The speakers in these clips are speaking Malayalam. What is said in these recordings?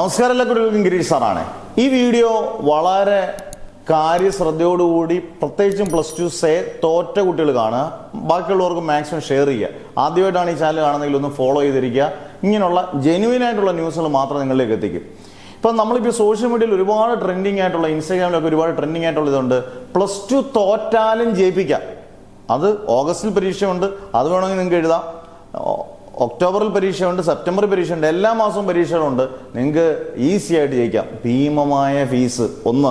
നമസ്കാരം, എല്ലാ കുട്ടികൾക്കും ഗിരീഷ് സാറാണ്. ഈ വീഡിയോ വളരെ കാര്യശ്രദ്ധയോടുകൂടി പ്രത്യേകിച്ചും +2 തോറ്റ കുട്ടികൾ കാണുക, ബാക്കിയുള്ളവർക്ക് മാക്സിമം ഷെയർ ചെയ്യുക. ആദ്യമായിട്ടാണ് ഈ ചാനൽ കാണുന്നതെങ്കിൽ ഒന്ന് ഫോളോ ചെയ്തിരിക്കുക. ഇങ്ങനെയുള്ള ജെന്യുവൻ ആയിട്ടുള്ള ന്യൂസുകൾ മാത്രം നിങ്ങളിലേക്ക് എത്തിക്കും. ഇപ്പം നമ്മളിപ്പോൾ സോഷ്യൽ മീഡിയയിൽ ഒരുപാട് ട്രെൻഡിങ് ആയിട്ടുള്ള, ഇൻസ്റ്റാഗ്രാമിലൊക്കെ ഒരുപാട് ട്രെൻഡിങ് ആയിട്ടുള്ള ഇതുണ്ട്. +2 തോറ്റാലും ജയിപ്പിക്കാം. അത് ഓഗസ്റ്റിൽ പരീക്ഷയുണ്ട്, അത് വേണമെങ്കിൽ നിങ്ങൾക്ക് എഴുതാം. ഒക്ടോബറിൽ പരീക്ഷയുണ്ട്, സെപ്റ്റംബറിൽ പരീക്ഷയുണ്ട്, എല്ലാ മാസവും പരീക്ഷകളുണ്ട്. നിങ്ങൾക്ക് ഈസി ആയിട്ട് ജയിക്കാം. ഭീമമായ ഫീസ്. ഒന്ന്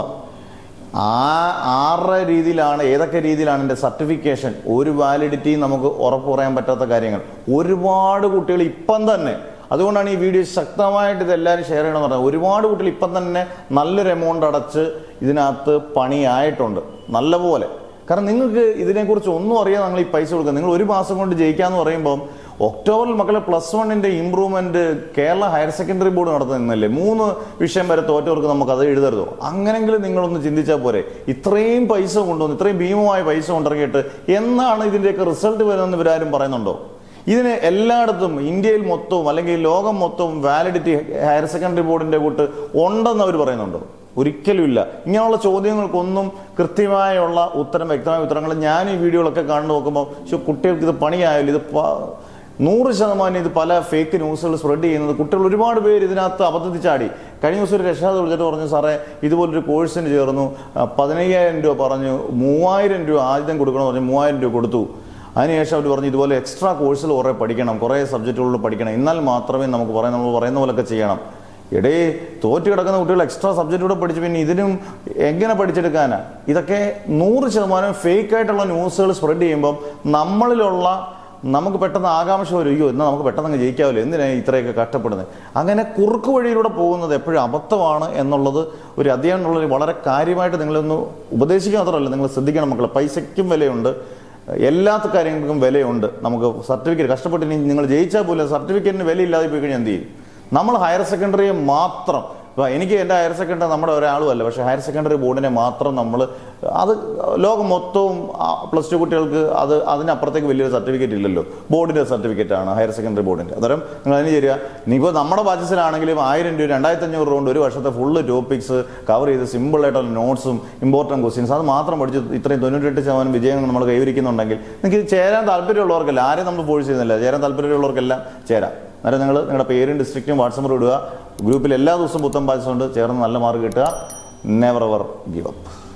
ആരുടെ രീതിയിലാണ്, ഏതൊക്കെ രീതിയിലാണ് എൻ്റെ സർട്ടിഫിക്കേഷൻ, ഒരു വാലിഡിറ്റി നമുക്ക് ഉറപ്പ് പറയാൻ പറ്റാത്ത കാര്യങ്ങൾ. ഒരുപാട് കുട്ടികൾ ഇപ്പം തന്നെ, അതുകൊണ്ടാണ് ഈ വീഡിയോ ശക്തമായിട്ട് ഇതെല്ലാവരും ഷെയർ ചെയ്യണമെന്ന് പറഞ്ഞത്. ഒരുപാട് കുട്ടികൾ ഇപ്പം തന്നെ നല്ലൊരു എമൗണ്ട് അടച്ച് ഇതിനകത്ത് പണിയായിട്ടുണ്ട് നല്ലപോലെ. കാരണം നിങ്ങൾക്ക് ഇതിനെക്കുറിച്ച് ഒന്നും അറിയാതെ നിങ്ങൾ ഈ പൈസ കൊടുക്കുക. നിങ്ങൾ ഒരു മാസം കൊണ്ട് ജയിക്കാമെന്ന് പറയുമ്പം ഒക്ടോബറിൽ മക്കളെ +1 improvement Kerala higher secondary board നടത്തുന്നില്ലേ, 3 വിഷയം വരെ തോറ്റവർക്ക് നമുക്ക് അത് എഴുതരുതോ? അങ്ങനെങ്കിലും നിങ്ങളൊന്ന് ചിന്തിച്ചാൽ പോരെ. ഇത്രയും പൈസ കൊണ്ടുവന്ന്, ഇത്രയും ഭീമമായ പൈസ കൊണ്ടിറങ്ങിയിട്ട് എന്നാണ് ഇതിൻ്റെയൊക്കെ റിസൾട്ട് വരുന്നതെന്ന് ഇവരാരും പറയുന്നുണ്ടോ? ഇതിന് എല്ലായിടത്തും, ഇന്ത്യയിൽ മൊത്തവും അല്ലെങ്കിൽ ലോകം മൊത്തവും വാലിഡിറ്റി ഹയർ സെക്കൻഡറി ബോർഡിന്റെ കൂട്ട് ഉണ്ടെന്ന് അവർ പറയുന്നുണ്ടോ? ഒരിക്കലും ഇല്ല. ഇങ്ങനെയുള്ള ചോദ്യങ്ങൾക്കൊന്നും കൃത്യമായുള്ള ഉത്തരം, വ്യക്തമായ ഉത്തരങ്ങൾ ഞാൻ ഈ വീഡിയോകളൊക്കെ കണ്ടു നോക്കുമ്പോൾ കുട്ടികൾക്ക് ഇത് പണിയായാലും, ഇത് 100% ഇത് പല ഫേക്ക് ന്യൂസുകൾ സ്പ്രെഡ് ചെയ്യുന്നത്. കുട്ടികൾ ഒരുപാട് പേര് ഇതിനകത്ത് അബദ്ധത്തിൽ ചാടി. കഴിഞ്ഞ ദിവസം ഒരു രക്ഷാകർത്താവ് വിളിച്ചിട്ട് പറഞ്ഞു, സാറേ ഇതുപോലൊരു കോഴ്സിന് ചേർന്നു, 15,000 രൂപ പറഞ്ഞു, 3,000 രൂപ ആദ്യം കൊടുക്കണമെന്ന് പറഞ്ഞു, 3,000 രൂപ കൊടുത്തു. അതിനുശേഷം അവർ പറഞ്ഞു ഇതുപോലെ എക്സ്ട്രാ കോഴ്സിൽ കുറേ പഠിക്കണം, കുറേ സബ്ജക്റ്റുകളിൽ പഠിക്കണം, എന്നാൽ മാത്രമേ നമുക്ക് നമ്മൾ പറയുന്ന പോലൊക്കെ ചെയ്യണം. ഇടേ തോറ്റ് കിടക്കുന്ന കുട്ടികൾ എക്സ്ട്രാ സബ്ജക്റ്റൂടെ പഠിച്ച് പിന്നെ ഇതിനും എങ്ങനെ പഠിച്ചെടുക്കാനാണ്? ഇതൊക്കെ 100% ഫേക്കായിട്ടുള്ള ന്യൂസുകൾ സ്പ്രെഡ് ചെയ്യുമ്പം നമ്മളിലുള്ള നമുക്ക് പെട്ടെന്ന് ആകാംക്ഷ വരും, അയ്യോ എന്നാൽ നമുക്ക് പെട്ടെന്ന് അങ്ങ് ജയിക്കാമല്ലോ, എന്തിനാണ് ഇത്രയൊക്കെ കഷ്ടപ്പെടുന്നത്? അങ്ങനെ കുറുക്ക് വഴിയിലൂടെ പോകുന്നത് എപ്പോഴും അബദ്ധമാണ് എന്നുള്ളത് ഒരു അധ്യയനമുള്ള വളരെ കാര്യമായിട്ട് നിങ്ങളൊന്ന് ഉപദേശിക്കാൻ മാത്രമല്ല, നിങ്ങൾ ശ്രദ്ധിക്കണം മക്കളെ. പൈസയ്ക്കും വിലയുണ്ട്, എല്ലാ കാര്യങ്ങൾക്കും വിലയുണ്ട്. നമുക്ക് സർട്ടിഫിക്കറ്റ് കഷ്ടപ്പെട്ട് നിങ്ങൾ ജയിച്ചാൽ പോലും സർട്ടിഫിക്കറ്റിന് വിലയില്ലാതെ പോയി കഴിഞ്ഞാൽ എന്ത് ചെയ്യും? നമ്മൾ ഹയർ സെക്കൻഡറിയെ മാത്രം, എനിക്ക് എൻ്റെ ഹയർ സെക്കൻഡറി നമ്മുടെ ഒരാളും അല്ല, പക്ഷേ ഹയർ സെക്കൻഡറി ബോർഡിനെ മാത്രം നമ്മൾ, അത് ലോകം മൊത്തവും +2 കുട്ടികൾക്ക് അതിനപ്പുറത്തേക്ക് വലിയൊരു സർട്ടിഫിക്കറ്റ് ഇല്ലല്ലോ. ബോർഡിൻ്റെ സർട്ടിഫിക്കറ്റാണ് ഹയർ സെക്കൻഡറി ബോർഡിൻ്റെ. അന്നേരം നിങ്ങൾ അതിന് ചേരുക. ഇനിയിപ്പോൾ നമ്മുടെ ബാച്ചിലാണെങ്കിലും 1,000 രൂപ 2,500 കൊണ്ട് ഒരു വർഷത്തെ ഫുള്ള് ടോപ്പിക്സ് കവർ ചെയ്ത് സിമ്പിളായിട്ടുള്ള നോട്ട്സും ഇമ്പോർട്ടൻറ്റ് ക്വസ്റ്റ്യൻസ് അത് മാത്രം പഠിച്ച് ഇത്രയും 98% വിജയം നമ്മൾ കൈവരിക്കുന്നുണ്ടെങ്കിൽ നിങ്ങൾക്ക് ചേരാൻ താല്പര്യമുള്ളവർക്കല്ല, ആരെയും നമ്മൾ ഫോഴ്സ് ചെയ്യുന്നില്ല, ചേരാൻ താല്പര്യമുള്ളവർക്കെല്ലാം ചേരാം. അന്നേരം നിങ്ങൾ നിങ്ങളുടെ പേരും ഡിസ്ട്രിക്റ്റും വാട്സപ്പിൽ ഇടുക. ഗ്രൂപ്പിൽ എല്ലാ ദിവസവും പുത്തൻ ബാച്ച് കൊണ്ട് ചേർന്ന് നല്ല മാർക്ക് കിട്ടുക. Never ever give up.